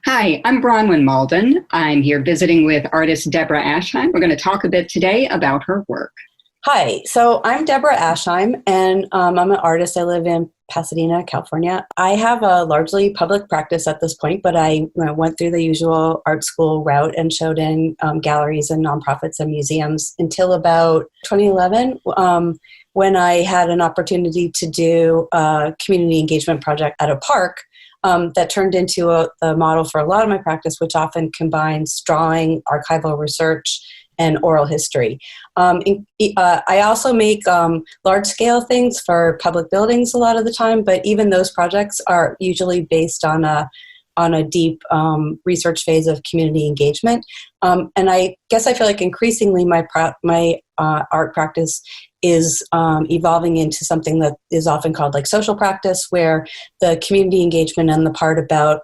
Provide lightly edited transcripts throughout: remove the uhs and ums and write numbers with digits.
Hi, I'm Bronwyn Malden. I'm here visiting with artist Deborah Aschheim. We're going to talk a bit today about her work. Hi, so I'm Deborah Aschheim, and I'm an artist. I live in Pasadena, California. I have a largely public practice at this point, but I went through the usual art school route and showed in galleries and nonprofits and museums until about 2011, when I had an opportunity to do a community engagement project at a park that turned into the model for a lot of my practice, which often combines drawing, archival research, and oral history. I also make large-scale things for public buildings a lot of the time, but even those projects are usually based on a deep research phase of community engagement. And I guess I feel like increasingly my art practice is evolving into something that is often called like social practice, where the community engagement and the part about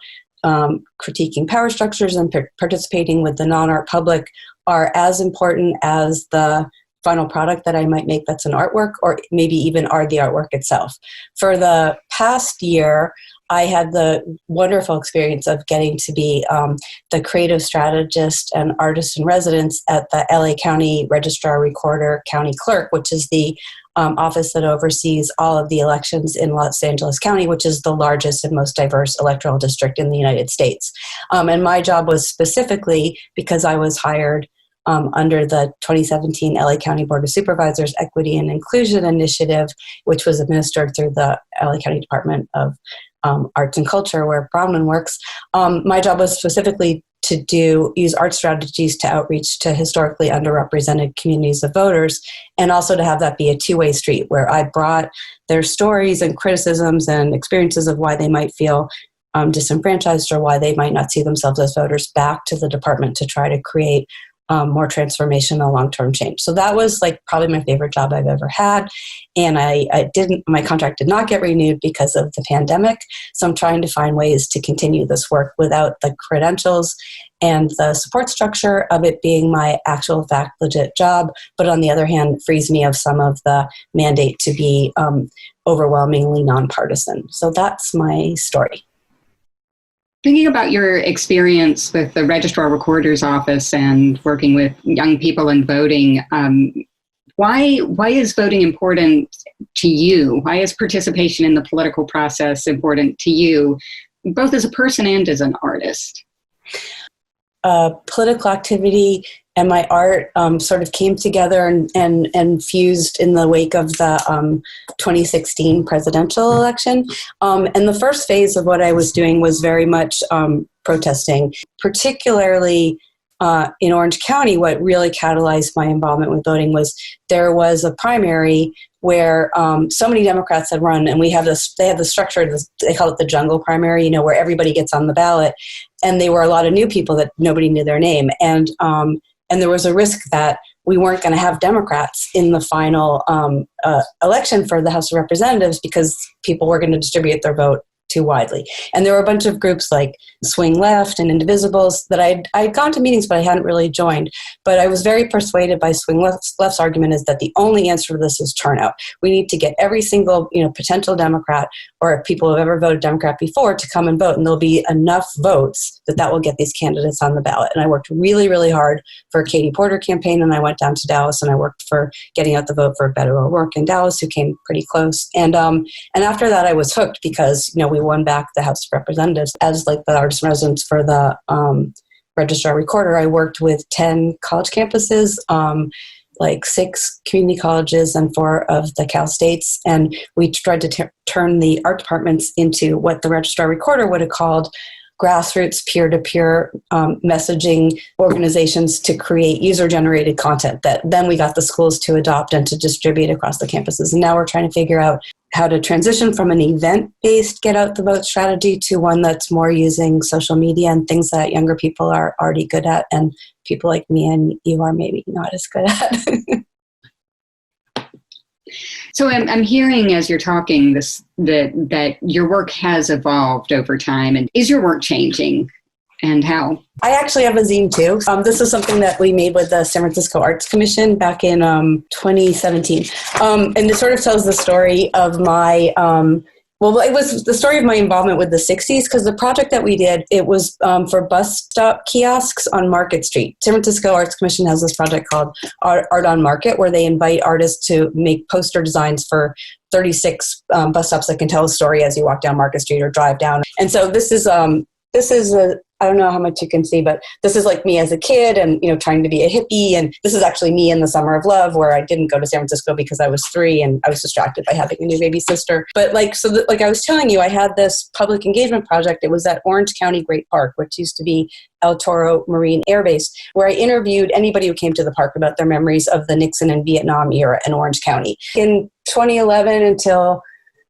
critiquing power structures and participating with the non-art public are as important as the final product that I might make that's an artwork, or maybe even are the artwork itself. For the past year, I had the wonderful experience of getting to be the creative strategist and artist in residence at the LA County Registrar Recorder County Clerk, which is the office that oversees all of the elections in Los Angeles County, which is the largest and most diverse electoral district in the United States. And my job was specifically, because I was hired under the 2017 LA County Board of Supervisors Equity and Inclusion Initiative, which was administered through the LA County Department of Arts and Culture, where Bronwyn works. My job was specifically to use art strategies to outreach to historically underrepresented communities of voters, and also to have that be a two-way street where I brought their stories and criticisms and experiences of why they might feel disenfranchised or why they might not see themselves as voters back to the department to try to create more transformational long-term change. So that was like probably my favorite job I've ever had. And my contract did not get renewed because of the pandemic. So I'm trying to find ways to continue this work without the credentials and the support structure of it being my actual fact legit job. But on the other hand, frees me of some of the mandate to be overwhelmingly nonpartisan. So that's my story. Thinking about your experience with the Registrar Recorder's Office and working with young people and voting, why is voting important to you? Why is participation in the political process important to you, both as a person and as an artist? Political activity and my art sort of came together and fused in the wake of the 2016 presidential election. And the first phase of what I was doing was very much protesting, particularly in Orange County. What really catalyzed my involvement with voting was there was a primary where so many Democrats had run, and they have the structure, they call it the jungle primary, where everybody gets on the ballot. And there were a lot of new people that nobody knew their name. And there was a risk that we weren't going to have Democrats in the final election for the House of Representatives because people were going to distribute their vote too widely. And there were a bunch of groups like Swing Left and Indivisibles that I'd gone to meetings, but I hadn't really joined. But I was very persuaded by Swing Left's argument is that the only answer to this is turnout. We need to get every single potential Democrat or people who have ever voted Democrat before to come and vote, and there'll be enough votes that will get these candidates on the ballot. And I worked really, really hard for a Katie Porter campaign, and I went down to Dallas and I worked for getting out the vote for Beto O'Rourke in Dallas, who came pretty close. And after that, I was hooked because we won back the House of Representatives as like the artist in residence for the Registrar Recorder. I worked with 10 college campuses, like 6 community colleges and 4 of the Cal States, and we tried to turn the art departments into what the Registrar Recorder would have called grassroots peer-to-peer messaging organizations to create user-generated content that then we got the schools to adopt and to distribute across the campuses. And now we're trying to figure out how to transition from an event-based get-out-the-vote strategy to one that's more using social media and things that younger people are already good at and people like me and you are maybe not as good at. So I'm hearing as you're talking that your work has evolved over time. And is your work changing, and how? I actually have a zine too. This is something that we made with the San Francisco Arts Commission back in 2017. And it sort of tells the story of my Well, it was the story of my involvement with the 60s, because the project that we did, it was for bus stop kiosks on Market Street. San Francisco Arts Commission has this project called Art on Market, where they invite artists to make poster designs for 36 bus stops that can tell a story as you walk down Market Street or drive down. And so this is I don't know how much you can see, but this is like me as a kid and, trying to be a hippie. And this is actually me in the summer of love, where I didn't go to San Francisco because I was 3 and I was distracted by having a new baby sister. But like I was telling you, I had this public engagement project. It was at Orange County Great Park, which used to be El Toro Marine Air Base, where I interviewed anybody who came to the park about their memories of the Nixon and Vietnam era in Orange County. In 2011 until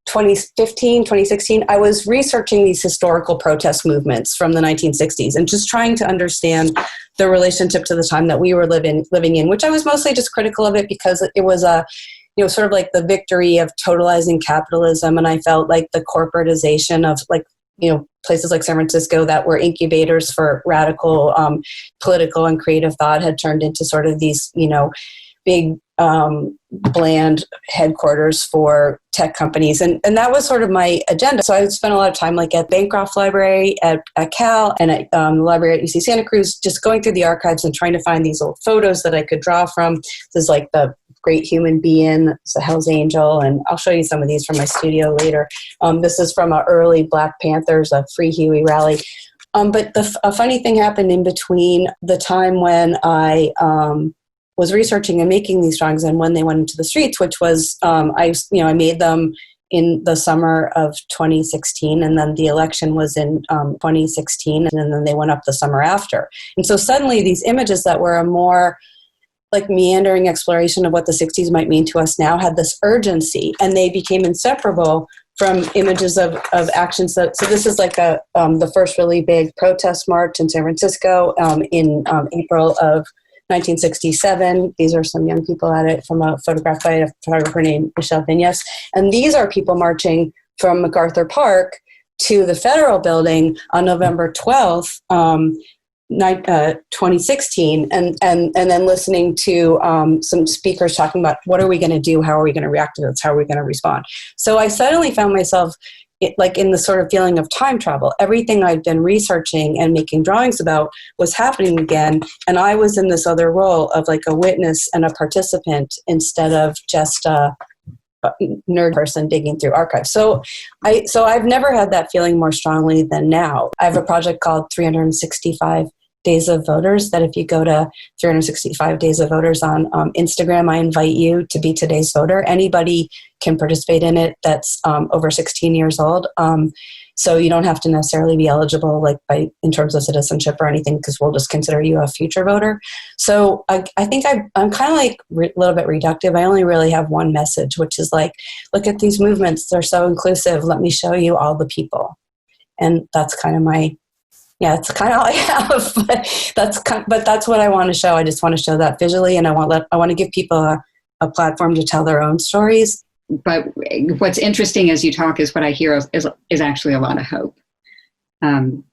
2015, 2016, I was researching these historical protest movements from the 1960s and just trying to understand the relationship to the time that we were living in, which I was mostly just critical of it because it was sort of like the victory of totalizing capitalism. And I felt like the corporatization of places like San Francisco that were incubators for radical political and creative thought had turned into sort of these, big bland headquarters for tech companies. And that was sort of my agenda. So I spent a lot of time like at Bancroft Library at Cal and at the library at UC Santa Cruz, just going through the archives and trying to find these old photos that I could draw from. This is like the Great Human Being, it's a Hell's Angel, and I'll show you some of these from my studio later. This is from an early Black Panthers, a Free Huey rally. But a funny thing happened in between the time when I was researching and making these drawings and when they went into the streets, which was I made them in the summer of 2016, and then the election was in 2016, and then they went up the summer after. And so suddenly these images that were a more like meandering exploration of what the 60s might mean to us now had this urgency, and they became inseparable from images of actions. So this is like the first really big protest march in San Francisco in April of 1967. These are some young people at it, from a photograph by a photographer named Michelle Vignes. And these are people marching from MacArthur Park to the Federal Building on November 12th, 2016, and then listening to some speakers talking about what are we going to do, how are we going to react to this, how are we going to respond. So I suddenly found myself in the sort of feeling of time travel. Everything I'd been researching and making drawings about was happening again, and I was in this other role of like a witness and a participant instead of just a nerd person digging through archives. So I've never had that feeling more strongly than now. I have a project called 365 Days of Voters, that if you go to 365 Days of Voters on Instagram, I invite you to be today's voter. Anybody can participate in it that's over 16 years old. So you don't have to necessarily be eligible in terms of citizenship or anything, because we'll just consider you a future voter. So I think I'm kind of like a little bit reductive. I only really have one message, which is like, look at these movements. They're so inclusive. Let me show you all the people. And that's kind of it's kind of all I have, but that's what I want to show. I just want to show that visually, and I want to give people a platform to tell their own stories. But what's interesting as you talk is what I hear is actually a lot of hope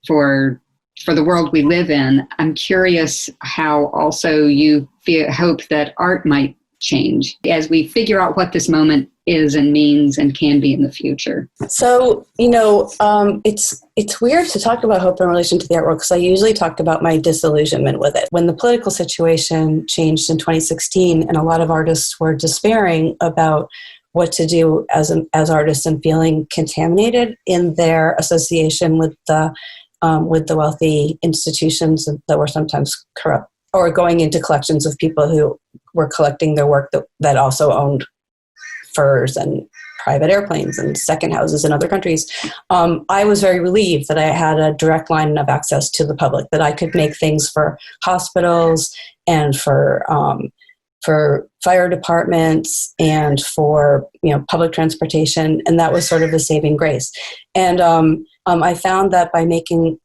for the world we live in. I'm curious how also you hope that art might change as we figure out what this moment is and means and can be in the future. So, it's weird to talk about hope in relation to the artwork, because I usually talk about my disillusionment with it. When the political situation changed in 2016 and a lot of artists were despairing about what to do as artists and feeling contaminated in their association with the wealthy institutions that were sometimes corrupt, or going into collections of people who were collecting their work that also owned furs and private airplanes and second houses in other countries. I was very relieved that I had a direct line of access to the public, that I could make things for hospitals and for fire departments and for public transportation, and that was sort of the saving grace. And I found that by making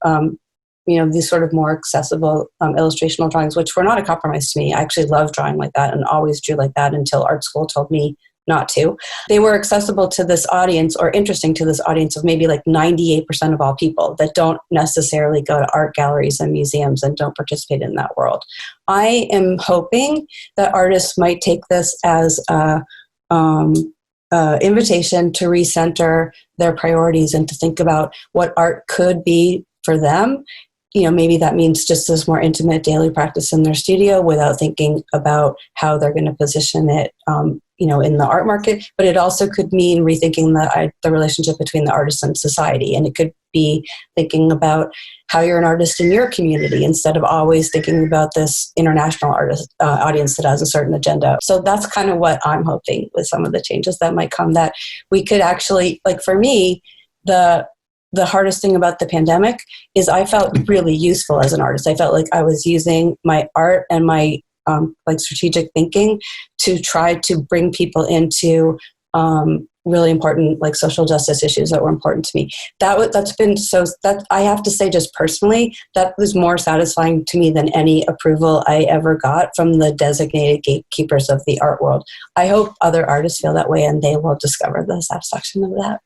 these sort of more accessible illustrational drawings, which were not a compromise to me. I actually loved drawing like that and always drew like that until art school told me not to. They were accessible to this audience, or interesting to this audience of maybe like 98% of all people that don't necessarily go to art galleries and museums and don't participate in that world. I am hoping that artists might take this as a invitation to recenter their priorities and to think about what art could be for them. Maybe that means just this more intimate daily practice in their studio without thinking about how they're going to position it, in the art market. But it also could mean rethinking the relationship between the artist and society. And it could be thinking about how you're an artist in your community instead of always thinking about this international artist audience that has a certain agenda. So that's kind of what I'm hoping with some of the changes that might come, that we could actually, like for me, the hardest thing about the pandemic is I felt really useful as an artist. I felt like I was using my art and my strategic thinking to try to bring people into really important social justice issues that were important to me. That's been that I have to say, just personally, that was more satisfying to me than any approval I ever got from the designated gatekeepers of the art world. I hope other artists feel that way and they will discover the satisfaction of that.